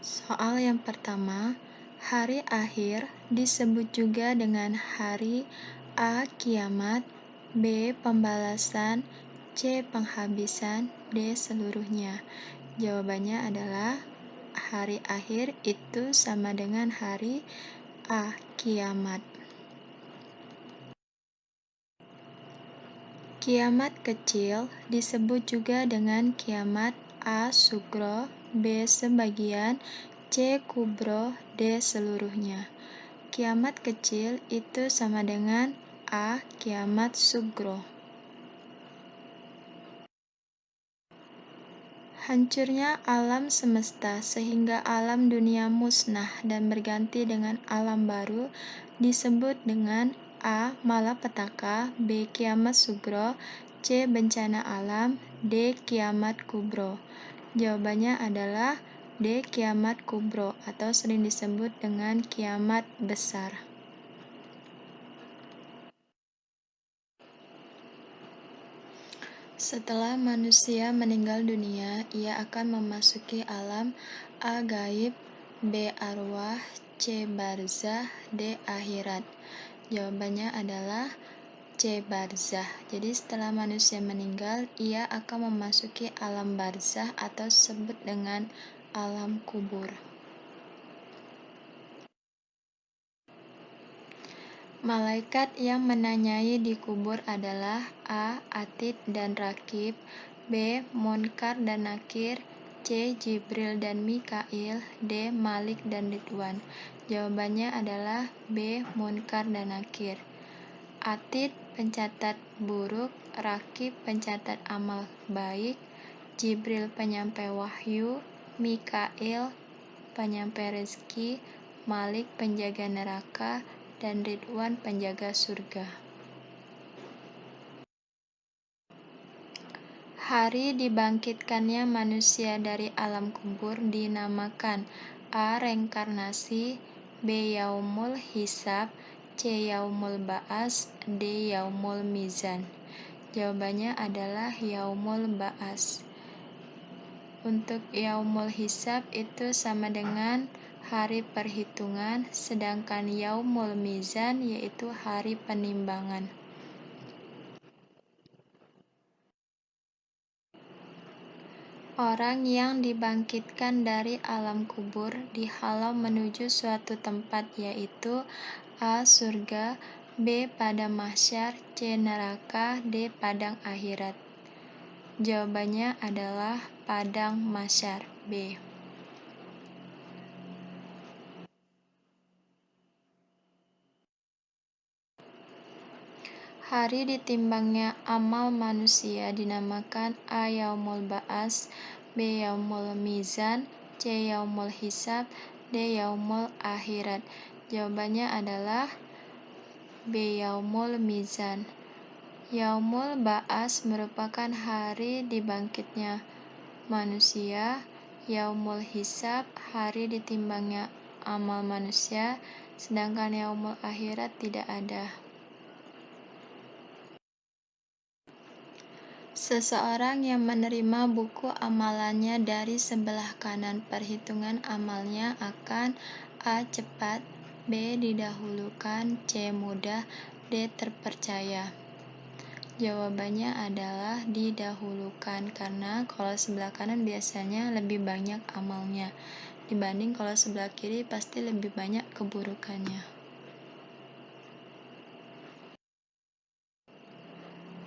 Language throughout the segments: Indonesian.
Soal yang pertama, hari akhir disebut juga dengan hari A. Kiamat, B. Pembalasan, C. Penghabisan, D. Seluruhnya. Jawabannya adalah hari akhir itu sama dengan hari A. Kiamat. Kiamat kecil disebut juga dengan kiamat A. Sugro, B. Sebagian, C. Kubro, D. Seluruhnya. Kiamat kecil itu sama dengan A. Kiamat Sugro. Hancurnya alam semesta sehingga alam dunia musnah dan berganti dengan alam baru disebut dengan A. Malapetaka, B. Kiamat Sugro, C. Bencana alam, D. Kiamat Kubro. Jawabannya adalah D. Kiamat Kubro atau sering disebut dengan kiamat besar. Setelah manusia meninggal dunia, ia akan memasuki alam A. Gaib, B. Arwah, C. Barzah, D. Akhirat. Jawabannya adalah C. Barzah. Jadi setelah manusia meninggal, ia akan memasuki alam barzah atau disebut dengan alam kubur. Malaikat yang menanyai di kubur adalah A. Atid dan Rakib, B. Munkar dan Nakir, C. Jibril dan Mikail, D. Malik dan Ridwan. Jawabannya adalah B. Munkar dan Nakir. Atid pencatat buruk, Rakib pencatat amal baik, Jibril penyampai wahyu, Mikail penyampai rezeki, Malik penjaga neraka, dan Ridwan penjaga surga. Hari dibangkitkannya manusia dari alam kubur dinamakan A. Reinkarnasi, B. Yaumul Hisab, C. Yaumul Ba'as, D. Yaumul Mizan. Jawabannya adalah Yaumul Ba'as. Untuk Yaumul Hisab itu sama dengan hari perhitungan, sedangkan Yaumul Mizan yaitu hari penimbangan. Orang yang dibangkitkan dari alam kubur dihalau menuju suatu tempat yaitu A. Surga, B. Padang mahsyar, C. Neraka, D. Padang akhirat. Jawabannya adalah Padang mahsyar, B. Hari ditimbangnya amal manusia dinamakan A. Yaumul Ba'as, B. Yaumul Mizan, C. Yaumul Hisab, D. Yaumul Akhirat. Jawabannya adalah B. Yaumul Mizan. Yaumul Ba'as merupakan hari dibangkitnya manusia, Yaumul Hisab hari ditimbangnya amal manusia, sedangkan Yaumul Akhirat tidak ada. Seseorang yang menerima buku amalannya dari sebelah kanan, perhitungan amalnya akan A. Cepat, B. Didahulukan, C. Mudah, D. Terpercaya. Jawabannya adalah didahulukan, karena kalau sebelah kanan biasanya lebih banyak amalnya dibanding kalau sebelah kiri pasti lebih banyak keburukannya.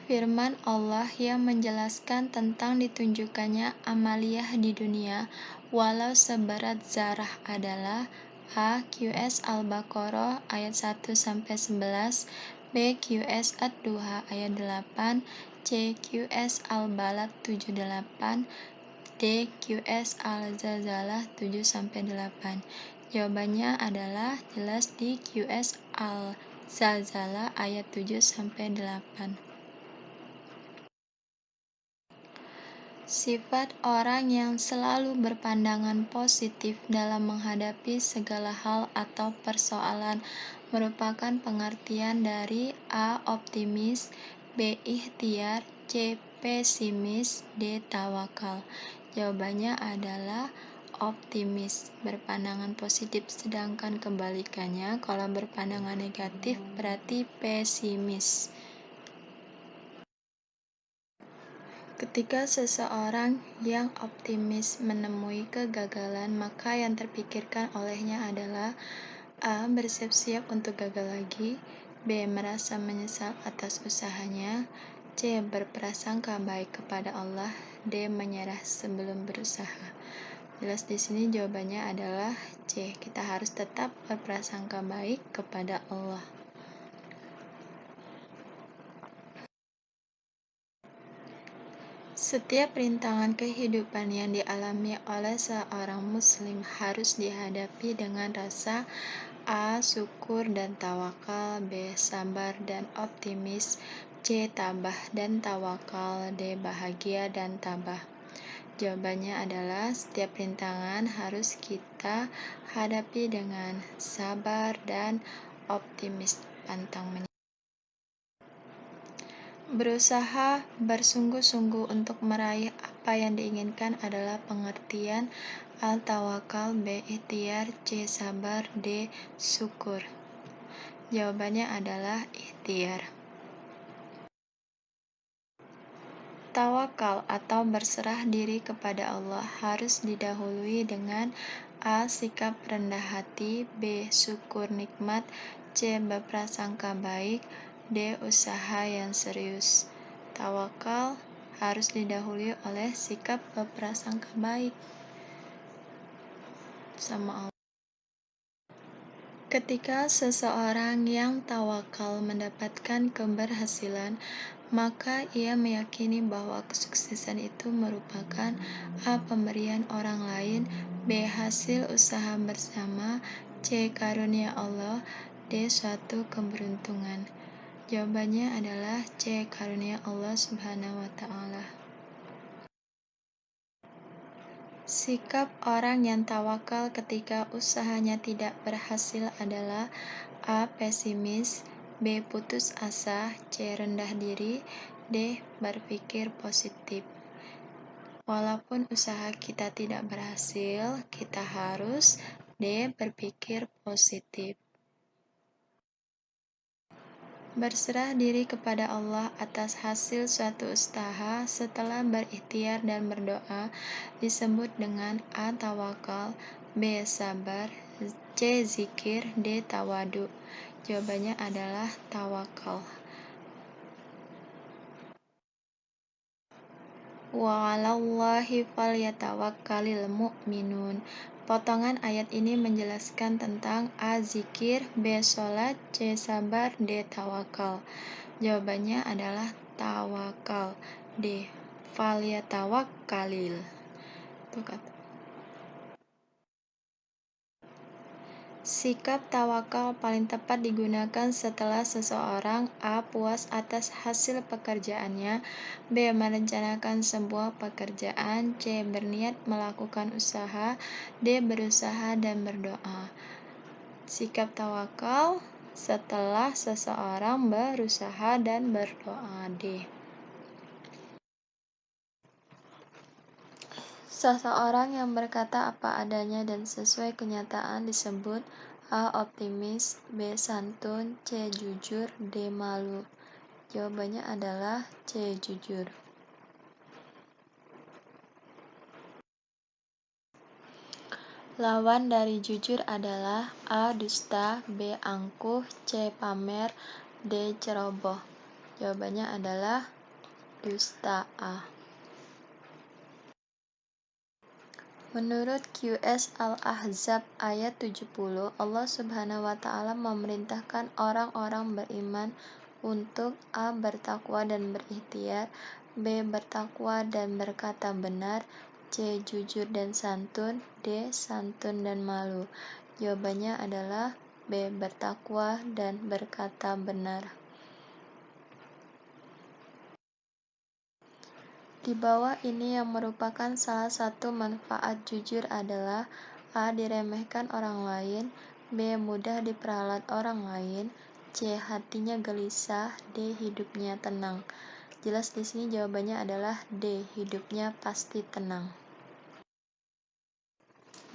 Firman Allah yang menjelaskan tentang ditunjukkannya amaliyah di dunia walau seberat zarah adalah A. QS Al-Baqarah ayat 1-11, B. QS Ad-Duha ayat 8, C. QS Al-Balad 78, D. QS Al-Zalzalah 7-8. Jawabannya adalah jelas di QS Al-Zalzalah ayat 7-8. Sifat orang yang selalu berpandangan positif dalam menghadapi segala hal atau persoalan merupakan pengertian dari A. Optimis, B. Ikhtiar, C. Pesimis, D. Tawakal. Jawabannya adalah optimis, berpandangan positif, sedangkan kebalikannya kalau berpandangan negatif berarti pesimis. Ketika seseorang yang optimis menemui kegagalan, maka yang terpikirkan olehnya adalah A. Bersiap-siap untuk gagal lagi, B. Merasa menyesal atas usahanya, C. Berprasangka baik kepada Allah, D. Menyerah sebelum berusaha. Jelas di sini jawabannya adalah C. Kita harus tetap berprasangka baik kepada Allah. Setiap rintangan kehidupan yang dialami oleh seorang muslim harus dihadapi dengan rasa A. Syukur dan tawakal, B. Sabar dan optimis, C. Tabah dan tawakal, D. Bahagia dan tabah. Jawabannya adalah setiap rintangan harus kita hadapi dengan sabar dan optimis, pantang menyerah. Berusaha bersungguh-sungguh untuk meraih apa yang diinginkan adalah pengertian Al-Tawakal, B. Ikhtiar, C. Sabar, D. Syukur. Jawabannya adalah ikhtiar. Tawakal atau berserah diri kepada Allah harus didahului dengan A. Sikap rendah hati, B. Syukur nikmat, C. Berprasangka baik, D. Usaha yang serius. Tawakal harus didahului oleh sikap berprasangka baik sama Allah. Ketika seseorang yang tawakal mendapatkan keberhasilan, maka ia meyakini bahwa kesuksesan itu merupakan A. Pemberian orang lain, B. Hasil usaha bersama, C. Karunia Allah, D. Suatu keberuntungan. Jawabannya adalah C. Karunia Allah Subhanahu wa Ta'ala. Sikap orang yang tawakal ketika usahanya tidak berhasil adalah A. Pesimis, B. Putus asa, C. Rendah diri, D. Berpikir positif. Walaupun usaha kita tidak berhasil, kita harus D. Berpikir positif. Berserah diri kepada Allah atas hasil suatu usaha setelah berikhtiar dan berdoa disebut dengan A. Tawakal, B. Sabar, C. Zikir, D. Tawadu. Jawabannya adalah tawakal. Wa 'alallahi falyatawakkalul mu'minun. Potongan ayat ini menjelaskan tentang A. Zikir, B. Sholat, C. Sabar, D. Tawakal. Jawabannya adalah tawakal, D. Falyatawakkalil. Sikap tawakal paling tepat digunakan setelah seseorang A. Puas atas hasil pekerjaannya, B. Merencanakan sebuah pekerjaan, C. Berniat melakukan usaha, D. Berusaha dan berdoa. Sikap tawakal setelah seseorang berusaha dan berdoa, D. Seseorang yang berkata apa adanya dan sesuai kenyataan disebut A. Optimis, B. Santun, C. Jujur, D. Malu. Jawabannya adalah C. Jujur. Lawan dari jujur adalah A. Dusta, B. Angkuh, C. Pamer, D. Ceroboh. Jawabannya adalah dusta, A. Menurut QS Al-Ahzab ayat 70, Allah Subhanahu wa Ta'ala memerintahkan orang-orang beriman untuk A. Bertakwa dan berikhtiar, B. Bertakwa dan berkata benar, C. Jujur dan santun, D. Santun dan malu. Jawabannya adalah B. Bertakwa dan berkata benar. Di bawah ini yang merupakan salah satu manfaat jujur adalah A. Diremehkan orang lain, B. Mudah diperalat orang lain, C. Hatinya gelisah, D. Hidupnya tenang. Jelas di sini jawabannya adalah D. Hidupnya pasti tenang.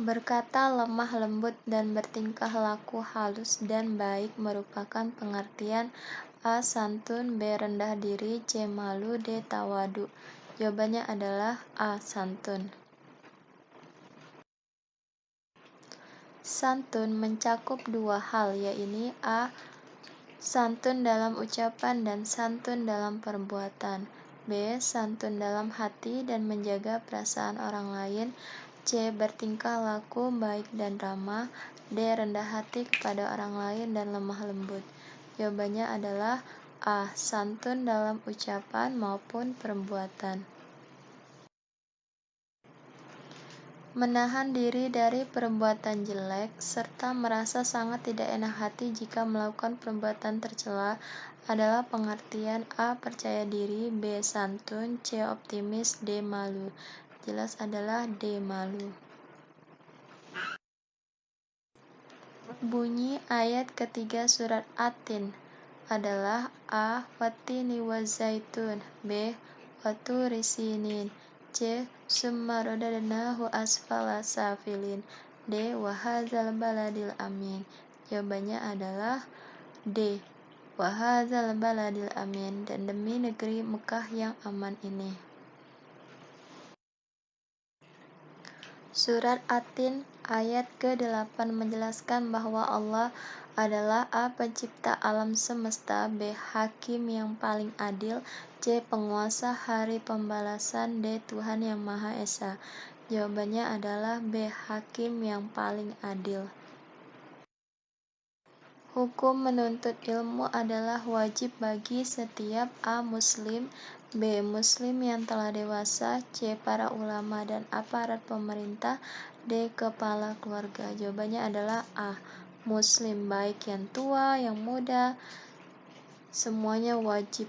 Berkata lemah lembut dan bertingkah laku halus dan baik merupakan pengertian A. Santun, B. Rendah diri, C. Malu, D. Tawadu. Jawabannya adalah A. Santun. Santun mencakup dua hal, yaitu A. Santun dalam ucapan dan santun dalam perbuatan. B. Santun dalam hati dan menjaga perasaan orang lain. C. Bertingkah laku baik dan ramah. D. Rendah hati kepada orang lain dan lemah lembut. Jawabannya adalah A. Santun dalam ucapan maupun perbuatan. Menahan diri dari perbuatan jelek, serta merasa sangat tidak enak hati jika melakukan perbuatan tercela adalah pengertian A. Percaya diri, B. Santun, C. Optimis, D. Malu. Jelas adalah D. Malu. Bunyi ayat ketiga surat At-Tin adalah A. Wattini wazaitun, B. Watturi sinin, C. Summa radadnahu asfala safilin, D. Wahadzal baladil amin. Jawabannya adalah D. Wahadzal baladil amin, dan demi negeri Mekah yang aman ini. Surat At-Tin ayat ke-8 menjelaskan bahwa Allah adalah A. Pencipta alam semesta, B. Hakim yang paling adil, C. Penguasa hari pembalasan, D. Tuhan yang Maha Esa. Jawabannya adalah B. Hakim yang paling adil. Hukum menuntut ilmu adalah wajib bagi setiap A. Muslim, B. Muslim yang telah dewasa, C. Para ulama dan aparat pemerintah, D. Kepala keluarga. Jawabannya adalah A. Muslim, baik yang tua, yang muda, semuanya wajib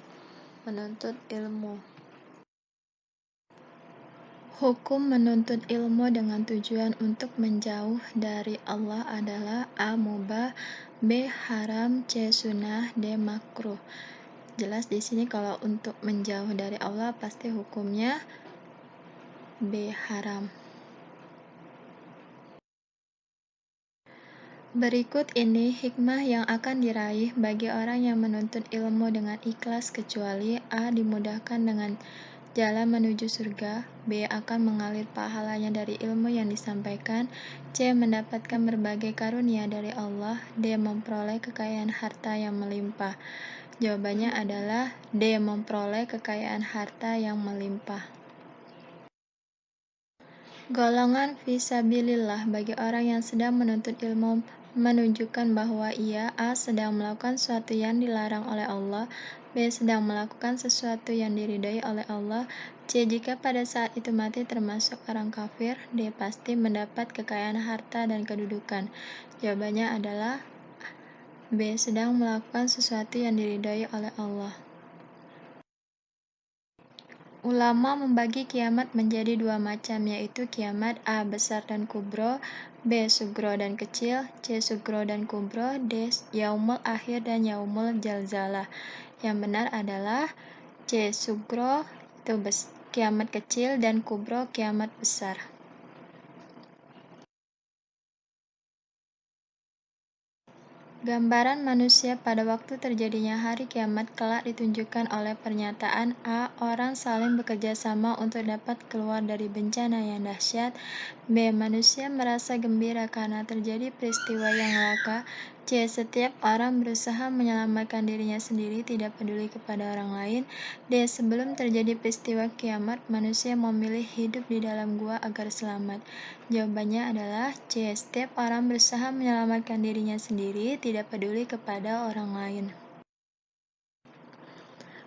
menuntut ilmu. Hukum menuntut ilmu dengan tujuan untuk menjauh dari Allah adalah A. Mubah, B. Haram, C. Sunnah, D. Makruh. Jelas di sini kalau untuk menjauh dari Allah pasti hukumnya B. Haram. Berikut ini hikmah yang akan diraih bagi orang yang menuntut ilmu dengan ikhlas, kecuali A. Dimudahkan dengan jalan menuju surga, B. Akan mengalir pahalanya dari ilmu yang disampaikan, C. Mendapatkan berbagai karunia dari Allah, D. Memperoleh kekayaan harta yang melimpah. Jawabannya adalah D. Memperoleh kekayaan harta yang melimpah. Golongan fisabilillah bagi orang yang sedang menuntut ilmu menunjukkan bahwa ia A. sedang melakukan sesuatu yang dilarang oleh Allah, B. sedang melakukan sesuatu yang diridhai oleh Allah, C. jika pada saat itu mati termasuk orang kafir, D. pasti mendapat kekayaan harta dan kedudukan. Jawabannya adalah B. sedang melakukan sesuatu yang diridhai oleh Allah. Ulama membagi kiamat menjadi dua macam, yaitu kiamat A. besar dan kubro, B. sugro dan kecil, C. sugro dan kubro, D. yaumul akhir dan yaumul jalzalah. Yang benar adalah C. Sugro itu kiamat kecil dan kubro kiamat besar. Gambaran manusia pada waktu terjadinya hari kiamat kelak ditunjukkan oleh pernyataan A. Orang saling bekerja sama untuk dapat keluar dari bencana yang dahsyat. B. Manusia merasa gembira karena terjadi peristiwa yang langka. C. Setiap orang berusaha menyelamatkan dirinya sendiri, tidak peduli kepada orang lain. D. Sebelum terjadi peristiwa kiamat, manusia memilih hidup di dalam gua agar selamat. Jawabannya adalah C. Setiap orang berusaha menyelamatkan dirinya sendiri, tidak peduli kepada orang lain.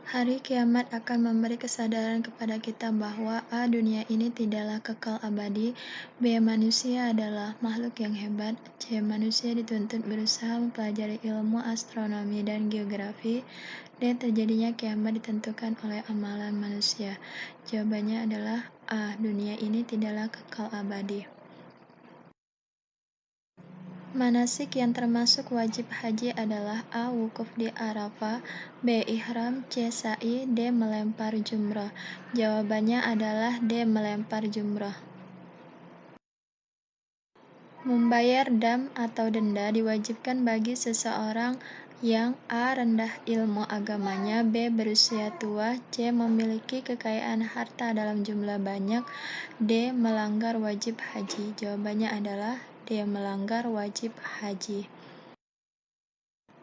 Hari kiamat akan memberi kesadaran kepada kita bahwa A. Dunia ini tidaklah kekal abadi, B. Manusia adalah makhluk yang hebat, C. Manusia dituntut berusaha mempelajari ilmu astronomi dan geografi, D. Terjadinya kiamat ditentukan oleh amalan manusia. Jawabannya adalah A. Dunia ini tidaklah kekal abadi. Manasik yang termasuk wajib haji adalah A. Wukuf di Arafah, B. Ihram, C. Sa'i, D. Melempar jumrah. Jawabannya adalah D. Melempar jumrah. Membayar dam atau denda diwajibkan bagi seseorang yang a. rendah ilmu agamanya, b. berusia tua, c. memiliki kekayaan harta dalam jumlah banyak, d. melanggar wajib haji. Jawabannya adalah d. melanggar wajib haji.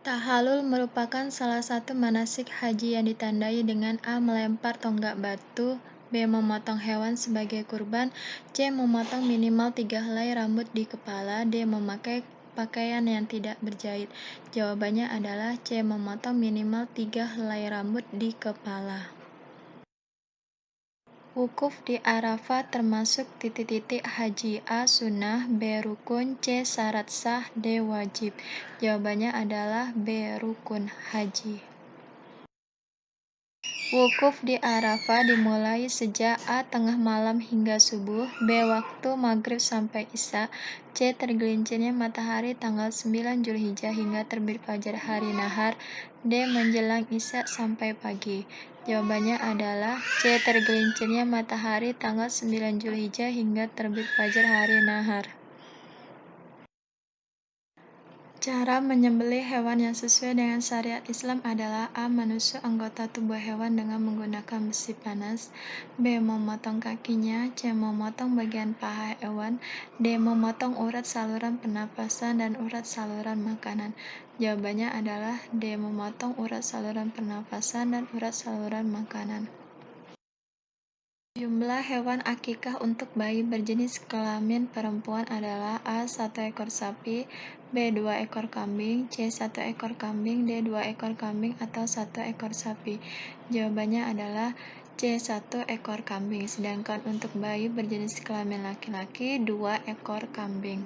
Tahallul merupakan salah satu manasik haji yang ditandai dengan a. melempar tonggak batu, b. memotong hewan sebagai kurban, c. memotong minimal 3 helai rambut di kepala, d. memakai pakaian yang tidak berjahit. Jawabannya adalah c. memotong minimal 3 helai rambut di kepala. Wukuf di Arafah termasuk titik-titik haji. A. Sunnah, B. Rukun, C. Syarat sah, D. Wajib. Jawabannya adalah B. Rukun haji. Wukuf di Arafah dimulai sejak A. tengah malam hingga subuh, B. waktu maghrib sampai isya, C. tergelincirnya matahari tanggal 9 Zulhijjah hingga terbit fajar hari nahar, D. menjelang isya sampai pagi. Jawabannya adalah C. tergelincirnya matahari tanggal 9 Zulhijjah hingga terbit fajar hari nahar. Cara menyembelih hewan yang sesuai dengan syariat Islam adalah a. menusuk anggota tubuh hewan dengan menggunakan besi panas, b. memotong kakinya, c. memotong bagian paha hewan, d. memotong urat saluran pernapasan dan urat saluran makanan. Jawabannya adalah d. memotong urat saluran pernapasan dan urat saluran makanan. Jumlah hewan akikah untuk bayi berjenis kelamin perempuan adalah a. 1 ekor sapi, b. 2 ekor kambing, c. 1 ekor kambing, d. 2 ekor kambing atau 1 ekor sapi. Jawabannya adalah c. 1 ekor kambing, sedangkan untuk bayi berjenis kelamin laki-laki 2 ekor kambing.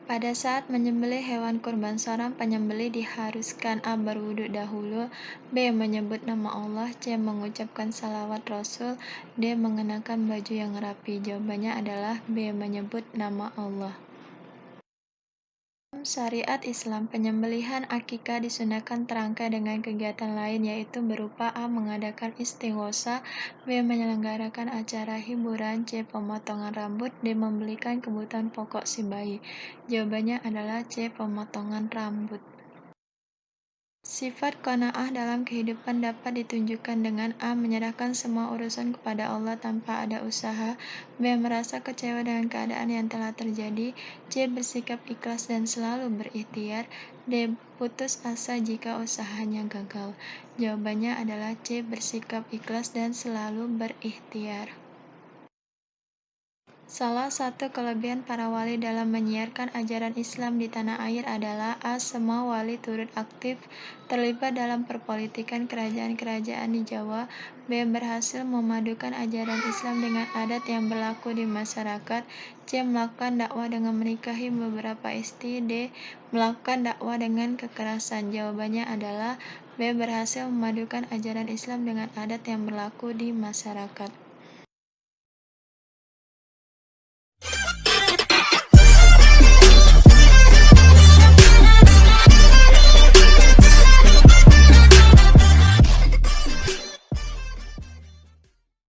Pada saat menyembelih hewan kurban, seorang penyembelih diharuskan a. berwudu dahulu, b. menyebut nama Allah, c. mengucapkan salawat Rasul, d. mengenakan baju yang rapi. Jawabannya adalah b. menyebut nama Allah. Dalam syariat Islam, penyembelihan akikah disunahkan terangkai dengan kegiatan lain, yaitu berupa a. mengadakan istighosah, b. menyelenggarakan acara hiburan, c. pemotongan rambut, d. membelikan kebutuhan pokok si bayi. Jawabannya adalah c. pemotongan rambut. Sifat qanaah dalam kehidupan dapat ditunjukkan dengan a. menyerahkan semua urusan kepada Allah tanpa ada usaha, b. merasa kecewa dengan keadaan yang telah terjadi, c. bersikap ikhlas dan selalu berikhtiar, d. putus asa jika usahanya gagal. Jawabannya adalah c. bersikap ikhlas dan selalu berikhtiar. Salah satu kelebihan para wali dalam menyiarkan ajaran Islam di tanah air adalah a. semua wali turut aktif terlibat dalam perpolitikan kerajaan-kerajaan di Jawa, b. berhasil memadukan ajaran Islam dengan adat yang berlaku di masyarakat, c. melakukan dakwah dengan menikahi beberapa istri, d. melakukan dakwah dengan kekerasan. Jawabannya adalah b. berhasil memadukan ajaran Islam dengan adat yang berlaku di masyarakat.